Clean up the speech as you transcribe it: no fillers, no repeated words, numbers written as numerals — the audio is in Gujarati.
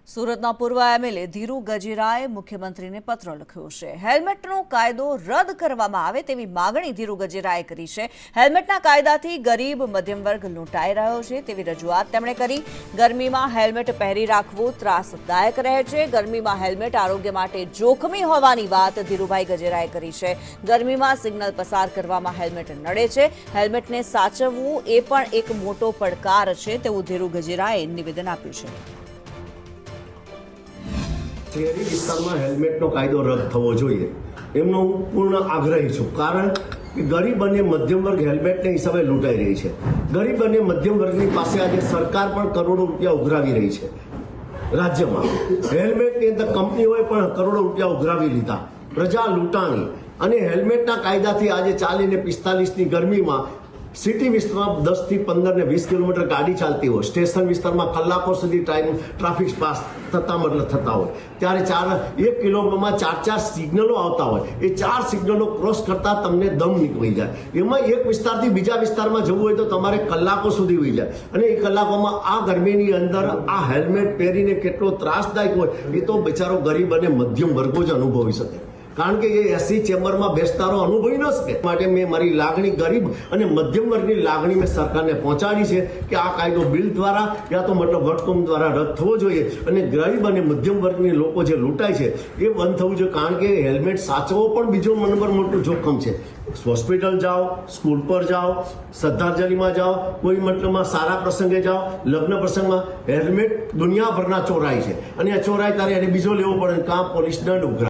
સુરતના પૂર્વ એમએલએ ધીરુ ગજેરાએ મુખ્યમંત્રીને પત્ર લખ્યો છે। હેલ્મેટનો કાયદો રદ કરવામાં આવે તેવી માગણી ધીરુ ગજેરાએ કરી છે। હેલ્મેટના કાયદાથી ગરીબ મધ્યમ વર્ગ લૂંટાઈ રહ્યો છે તેવી રજૂઆત તેમણે કરી। ગરમીમાં હેલ્મેટ પહેરી રાખવું ત્રાસદાયક રહે છે। ગરમીમાં હેલ્મેટ આરોગ્ય માટે જોખમી હોવાની વાત ધીરુભાઈ ગજેરાએ કરી છે। ગરમીમાં સિગ્નલ પસાર કરવામાં હેલ્મેટ નડે છે। હેલ્મેટને સાચવવું એ પણ એક મોટો પડકાર છે તેવું ધીરુ ગજેરાએ નિવેદન આપ્યું છે। શહેરી વિસ્તારમાં હેલ્મેટનો કાયદો રદ થવો જોઈએ એમનો હું પૂર્ણ આગ્રહી છું। કારણ કે ગરીબ અને મધ્યમ વર્ગ હેલ્મેટને હિસાબે લૂંટાઈ રહી છે। ગરીબ અને મધ્યમ વર્ગની પાસે આજે સરકાર પણ કરોડો રૂપિયા ઉઘરાવી રહી છે। રાજ્યમાં હેલ્મેટની અંદર કંપનીઓએ પણ કરોડો રૂપિયા ઉઘરાવી લીધા, પ્રજા લૂંટાણી। અને હેલ્મેટના કાયદાથી આજે 40 ને 45ની ગરમીમાં સિટી વિસ્તારમાં 10 થી 15 ને 20 કિલોમીટર ગાડી ચાલતી હોય, સ્ટેશન વિસ્તારમાં કલાકો સુધી ટ્રાફિક પાસ થતા હોય, ત્યારે 1 કિલોમીટરમાં 4 સિગ્નલો આવતા હોય, એ 4 સિગ્નલો ક્રોસ કરતા તમને દમ નીકળી જાય। એમાં એક વિસ્તારથી બીજા વિસ્તારમાં જવું હોય તો તમારે કલાકો સુધી વહી જાય। અને એ કલાકોમાં આ ગરમીની અંદર આ હેલ્મેટ પહેરીને કેટલો ત્રાસદાયક હોય એ તો બિચારો ગરીબ અને મધ્યમ વર્ગો જ અનુભવી શકે, કારણ કે એ એસી ચેમ્બરમાં બેસતારો અનુભવી ન શકે। માટે મેં મારી લાગણી ગરીબ અને મધ્યમ વર્ગની લાગણી મેં સરકારને પહોંચાડી છે કે આ કાયદો બિલ દ્વારા યા તો મતલબ વટહુકમ દ્વારા રદ થવો જોઈએ અને ગરીબ અને મધ્યમ વર્ગની લોકો જે લૂંટાય છે એ બંધ થવું જોઈએ। કારણ કે હેલ્મેટ સાચવો પણ બીજો નંબર મોટું જોખમ છે। હોસ્પિટલ જાઓ, સ્કૂલ પર જાઓ, શ્રદ્ધાંજલિમાં જાઓ, કોઈ મતલબમાં સારા પ્રસંગે જાઓ, લગ્ન પ્રસંગમાં હેલ્મેટ દુનિયાભરના ચોરાય છે અને આ ચોરાય ત્યારે એને બીજો લેવો પડે, કાં પોલીસ દંડ ઉઘરાવે।